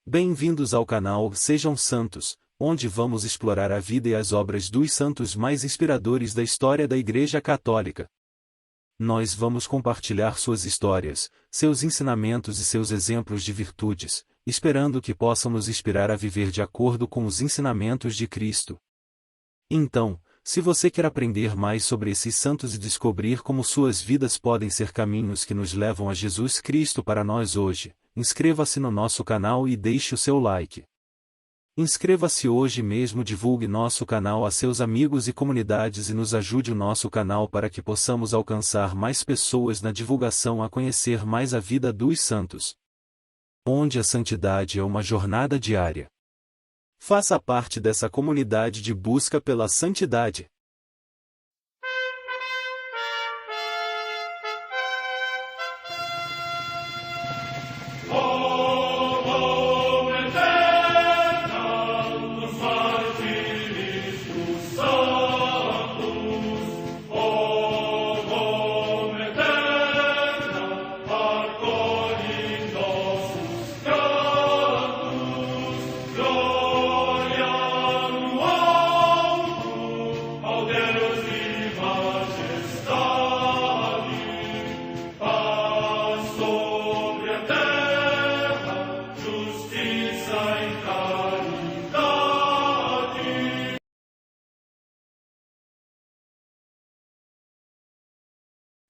Bem-vindos ao canal Sejam Santos, onde vamos explorar a vida e as obras dos santos mais inspiradores da história da Igreja Católica. Nós vamos compartilhar suas histórias, seus ensinamentos e seus exemplos de virtudes, esperando que possam nos inspirar a viver de acordo com os ensinamentos de Cristo. Então, se você quer aprender mais sobre esses santos e descobrir como suas vidas podem ser caminhos que nos levam a Jesus Cristo para nós hoje, inscreva-se no nosso canal e deixe o seu like. Inscreva-se hoje mesmo, divulgue nosso canal a seus amigos e comunidades e nos ajude o nosso canal para que possamos alcançar mais pessoas na divulgação a conhecer mais a vida dos santos. Onde a santidade é uma jornada diária. Faça parte dessa comunidade de busca pela santidade.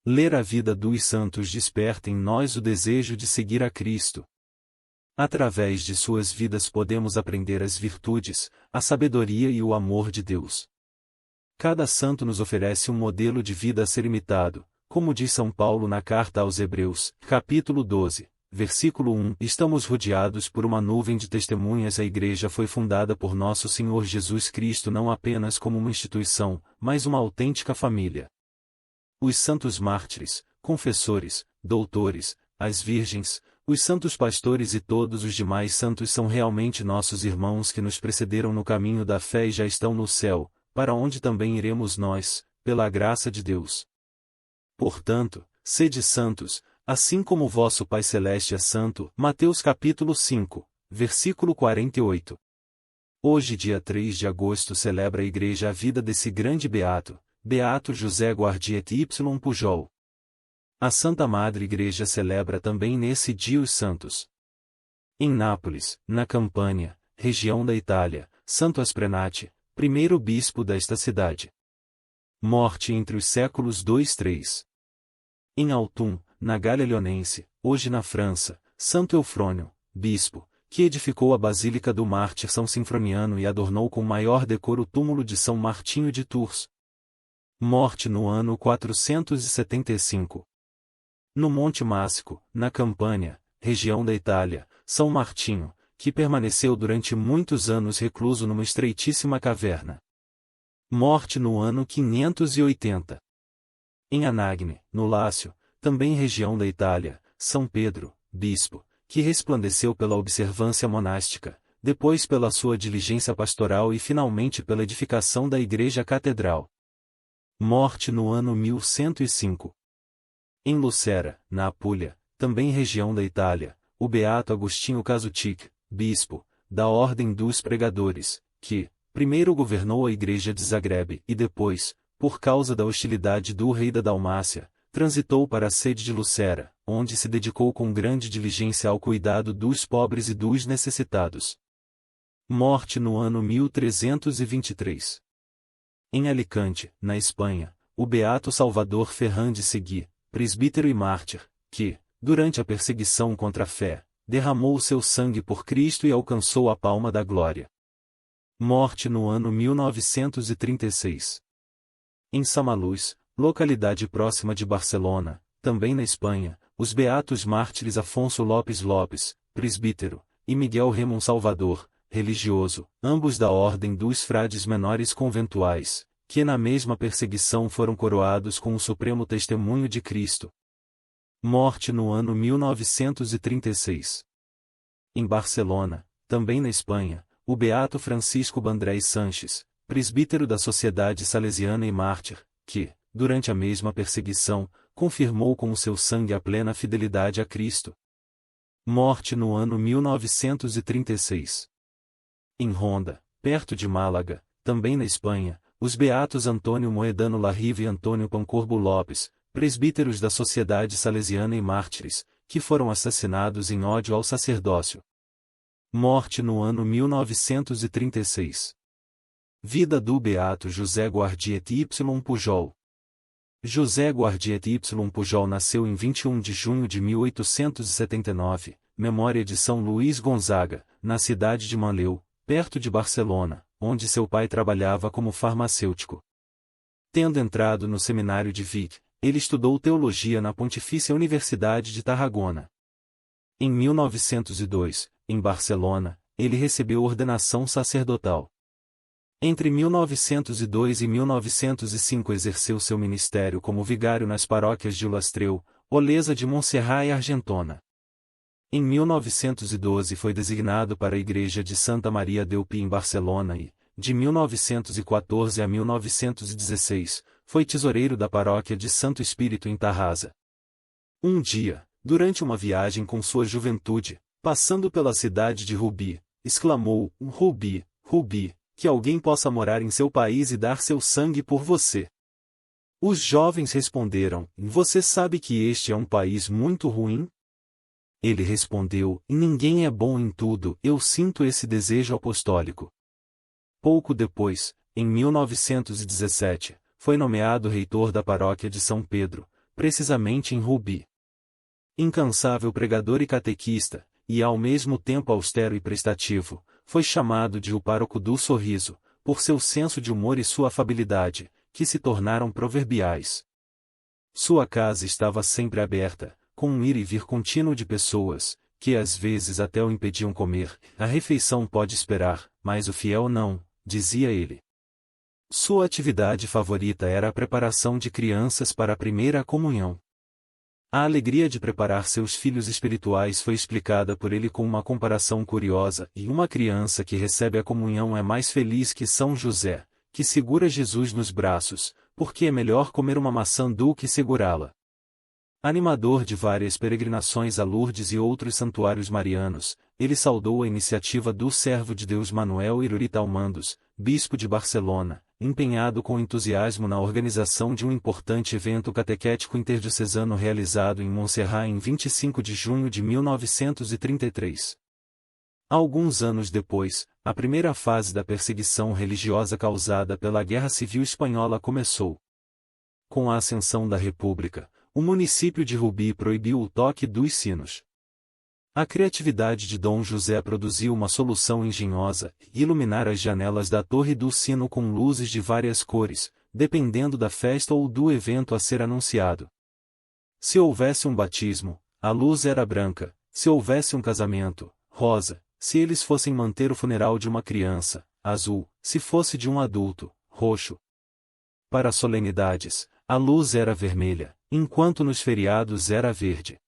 Ler a vida dos santos desperta em nós o desejo de seguir a Cristo. Através de suas vidas podemos aprender as virtudes, a sabedoria e o amor de Deus. Cada santo nos oferece um modelo de vida a ser imitado, como diz São Paulo na carta aos Hebreus, capítulo 12, versículo 1. Estamos rodeados por uma nuvem de testemunhas. A Igreja foi fundada por nosso Senhor Jesus Cristo não apenas como uma instituição, mas uma autêntica família. Os santos mártires, confessores, doutores, as virgens, os santos pastores e todos os demais santos são realmente nossos irmãos que nos precederam no caminho da fé e já estão no céu, para onde também iremos nós, pela graça de Deus. Portanto, sede santos, assim como o vosso Pai Celeste é santo. Mateus capítulo 5, versículo 48. Hoje, dia 3 de agosto, celebra a Igreja a vida desse grande beato, Beato José Guardiet y Pujol. A Santa Madre Igreja celebra também nesse dia os santos. Em Nápoles, na Campânia, região da Itália, Santo Asprenate, primeiro bispo desta cidade. Morte entre os séculos 2 e 3. Em Autun, na Gália Leonense, hoje na França, Santo Eufrônio, bispo, que edificou a Basílica do Mártir São Sinfroniano e adornou com maior decoro o túmulo de São Martinho de Tours. Morte no ano 475. No Monte Másico, na Campânia, região da Itália, São Martinho, que permaneceu durante muitos anos recluso numa estreitíssima caverna. Morte no ano 580. Em Anagne, no Lácio, também região da Itália, São Pedro, bispo, que resplandeceu pela observância monástica, depois pela sua diligência pastoral e finalmente pela edificação da Igreja Catedral. Morte no ano 1105. Em Lucera, na Apulia, também região da Itália, o beato Agostinho Casutic, bispo, da Ordem dos Pregadores, que, primeiro governou a Igreja de Zagreb e depois, por causa da hostilidade do rei da Dalmácia, transitou para a sede de Lucera, onde se dedicou com grande diligência ao cuidado dos pobres e dos necessitados. Morte no ano 1323. Em Alicante, na Espanha, o beato Salvador Ferran de Seguí, presbítero e mártir, que, durante a perseguição contra a fé, derramou o seu sangue por Cristo e alcançou a palma da glória. Morte no ano 1936. Em Samalús, localidade próxima de Barcelona, também na Espanha, os beatos mártires Afonso Lopes Lopes, presbítero, e Miguel Remon Salvador, religioso, ambos da Ordem dos Frades Menores Conventuais, que na mesma perseguição foram coroados com o supremo testemunho de Cristo. Morte no ano 1936. Em Barcelona, também na Espanha, o beato Francisco Bandrés Sanches, presbítero da Sociedade Salesiana e mártir, que, durante a mesma perseguição, confirmou com o seu sangue a plena fidelidade a Cristo. Morte no ano 1936. Em Ronda, perto de Málaga, também na Espanha, os beatos Antônio Moedano Larrive e Antônio Pancorbo Lopes, presbíteros da Sociedade Salesiana e mártires, que foram assassinados em ódio ao sacerdócio. Morte no ano 1936. Vida do beato José Guardiet Y. Pujol. José Guardiet Y. Pujol nasceu em 21 de junho de 1879, memória de São Luís Gonzaga, na cidade de Manlleu, perto de Barcelona, onde seu pai trabalhava como farmacêutico. Tendo entrado no seminário de Vic, ele estudou teologia na Pontifícia Universidade de Tarragona. Em 1902, em Barcelona, ele recebeu ordenação sacerdotal. Entre 1902 e 1905 exerceu seu ministério como vigário nas paróquias de Ullastrell, Olesa de Montserrat e Argentona. Em 1912 foi designado para a Igreja de Santa Maria del Pi em Barcelona e, de 1914 a 1916, foi tesoureiro da paróquia de Santo Espírito em Tarrasa. Um dia, durante uma viagem com sua juventude, passando pela cidade de Rubi, exclamou: Rubi, Rubi, que alguém possa morar em seu país e dar seu sangue por você. Os jovens responderam: Você sabe que este é um país muito ruim? Ele respondeu: Ninguém é bom em tudo, eu sinto esse desejo apostólico. Pouco depois, em 1917, foi nomeado reitor da paróquia de São Pedro, precisamente em Rubi. Incansável pregador e catequista, e ao mesmo tempo austero e prestativo, foi chamado de o pároco do sorriso, por seu senso de humor e sua afabilidade, que se tornaram proverbiais. Sua casa estava sempre aberta, com um ir e vir contínuo de pessoas, que às vezes até o impediam comer. A refeição pode esperar, mas o fiel não, dizia ele. Sua atividade favorita era a preparação de crianças para a primeira comunhão. A alegria de preparar seus filhos espirituais foi explicada por ele com uma comparação curiosa: e uma criança que recebe a comunhão é mais feliz que São José, que segura Jesus nos braços, porque é melhor comer uma maçã do que segurá-la. Animador de várias peregrinações a Lourdes e outros santuários marianos, ele saudou a iniciativa do servo de Deus Manuel Irurita Almandos, bispo de Barcelona, empenhado com entusiasmo na organização de um importante evento catequético interdiocesano realizado em Montserrat em 25 de junho de 1933. Alguns anos depois, a primeira fase da perseguição religiosa causada pela Guerra Civil Espanhola começou. Com a ascensão da República, o município de Rubi proibiu o toque dos sinos. A criatividade de Dom José produziu uma solução engenhosa: iluminar as janelas da torre do sino com luzes de várias cores, dependendo da festa ou do evento a ser anunciado. Se houvesse um batismo, a luz era branca; se houvesse um casamento, rosa; se eles fossem manter o funeral de uma criança, azul; se fosse de um adulto, roxo. Para solenidades, a luz era vermelha, enquanto nos feriados era verde.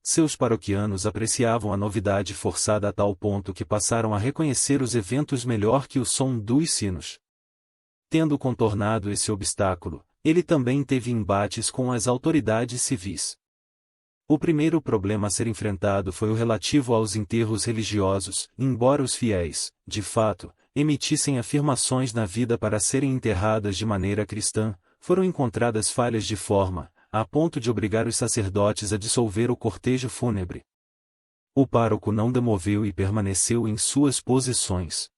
Seus paroquianos apreciavam a novidade forçada a tal ponto que passaram a reconhecer os eventos melhor que o som dos sinos. Tendo contornado esse obstáculo, ele também teve embates com as autoridades civis. O primeiro problema a ser enfrentado foi o relativo aos enterros religiosos, embora os fiéis, de fato, emitissem afirmações na vida para serem enterradas de maneira cristã, foram encontradas falhas de forma, a ponto de obrigar os sacerdotes a dissolver o cortejo fúnebre. O pároco não demoveu e permaneceu em suas posições.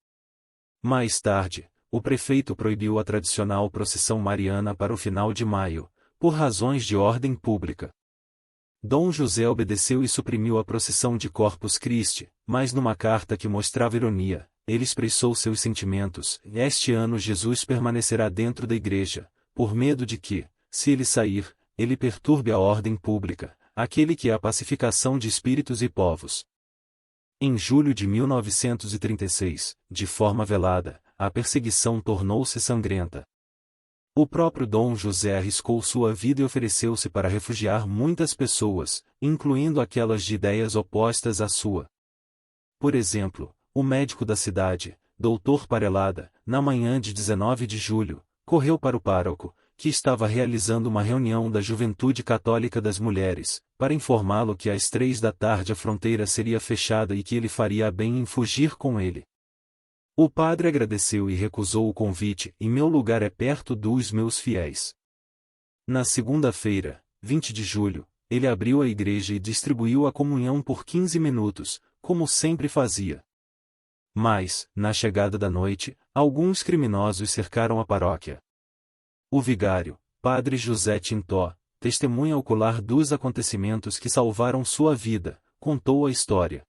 Mais tarde, o prefeito proibiu a tradicional procissão mariana para o final de maio, por razões de ordem pública. Dom José obedeceu e suprimiu a procissão de Corpus Christi, mas numa carta que mostrava ironia, ele expressou seus sentimentos: este ano Jesus permanecerá dentro da igreja, por medo de que, se ele sair, ele perturbe a ordem pública, aquele que é a pacificação de espíritos e povos. Em julho de 1936, de forma velada, a perseguição tornou-se sangrenta. O próprio Dom José arriscou sua vida e ofereceu-se para refugiar muitas pessoas, incluindo aquelas de ideias opostas à sua. Por exemplo, o médico da cidade, Dr. Parelada, na manhã de 19 de julho, correu para o pároco, que estava realizando uma reunião da Juventude Católica das Mulheres, para informá-lo que às 3 da tarde a fronteira seria fechada e que ele faria bem em fugir com ele. O padre agradeceu e recusou o convite, e meu lugar é perto dos meus fiéis. Na segunda-feira, 20 de julho, ele abriu a igreja e distribuiu a comunhão por 15 minutos, como sempre fazia. Mas, na chegada da noite, alguns criminosos cercaram a paróquia. O vigário, padre José Tintó, testemunha ocular dos acontecimentos que salvaram sua vida, contou a história.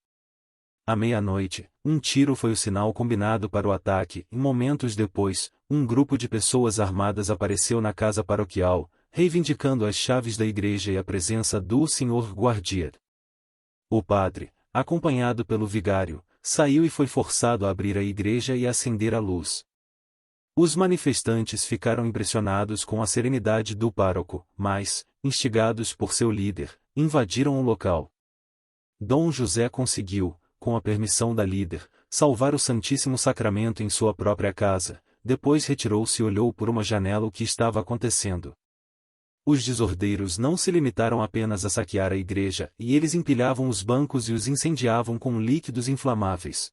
À meia-noite, um tiro foi o sinal combinado para o ataque e momentos depois, um grupo de pessoas armadas apareceu na casa paroquial, reivindicando as chaves da igreja e a presença do senhor Guardier. O padre, acompanhado pelo vigário, saiu e foi forçado a abrir a igreja e acender a luz. Os manifestantes ficaram impressionados com a serenidade do pároco, mas, instigados por seu líder, invadiram o local. Dom José conseguiu, com a permissão da líder, salvar o Santíssimo Sacramento em sua própria casa, depois retirou-se e olhou por uma janela o que estava acontecendo. Os desordeiros não se limitaram apenas a saquear a igreja, e eles empilhavam os bancos e os incendiavam com líquidos inflamáveis.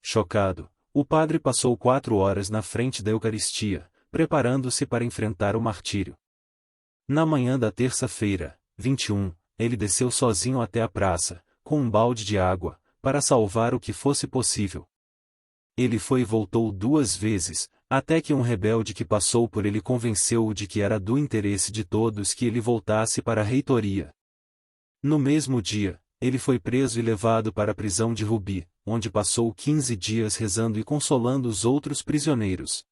Chocado, o padre passou 4 horas na frente da Eucaristia, preparando-se para enfrentar o martírio. Na manhã da terça-feira, 21, ele desceu sozinho até a praça, com um balde de água, para salvar o que fosse possível. Ele foi e voltou 2 vezes, até que um rebelde que passou por ele convenceu-o de que era do interesse de todos que ele voltasse para a reitoria. No mesmo dia, ele foi preso e levado para a prisão de Rubi, onde passou 15 dias rezando e consolando os outros prisioneiros.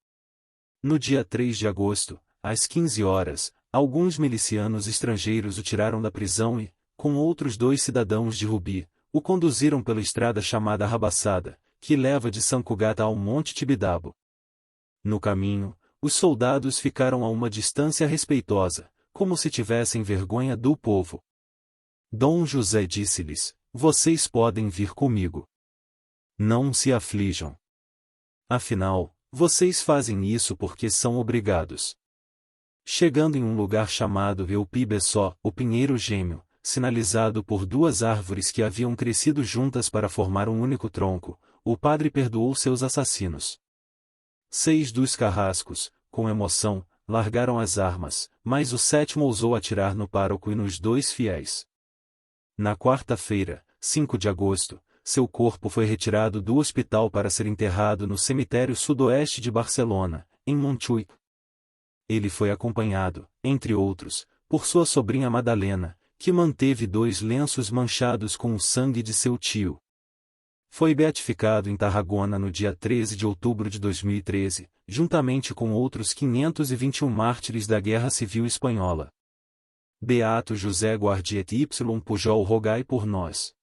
No dia 3 de agosto, às 15 horas, alguns milicianos estrangeiros o tiraram da prisão e, com outros 2 cidadãos de Rubi, o conduziram pela estrada chamada Rabassada, que leva de São Cugata ao Monte Tibidabo. No caminho, os soldados ficaram a uma distância respeitosa, como se tivessem vergonha do povo. Dom José disse-lhes: "Vocês podem vir comigo. Não se aflijam. Afinal, vocês fazem isso porque são obrigados." Chegando em um lugar chamado Eupibessó, o Pinheiro Gêmeo, sinalizado por 2 árvores que haviam crescido juntas para formar um único tronco, o padre perdoou seus assassinos. 6 dos carrascos, com emoção, largaram as armas, mas o 7º ousou atirar no pároco e nos 2 fiéis. Na quarta-feira, 5 de agosto, seu corpo foi retirado do hospital para ser enterrado no cemitério sudoeste de Barcelona, em Montjuïc. Ele foi acompanhado, entre outros, por sua sobrinha Madalena, que manteve 2 lenços manchados com o sangue de seu tio. Foi beatificado em Tarragona no dia 13 de outubro de 2013, juntamente com outros 521 mártires da Guerra Civil Espanhola. Beato José Guardiet y Pujol, rogai por nós.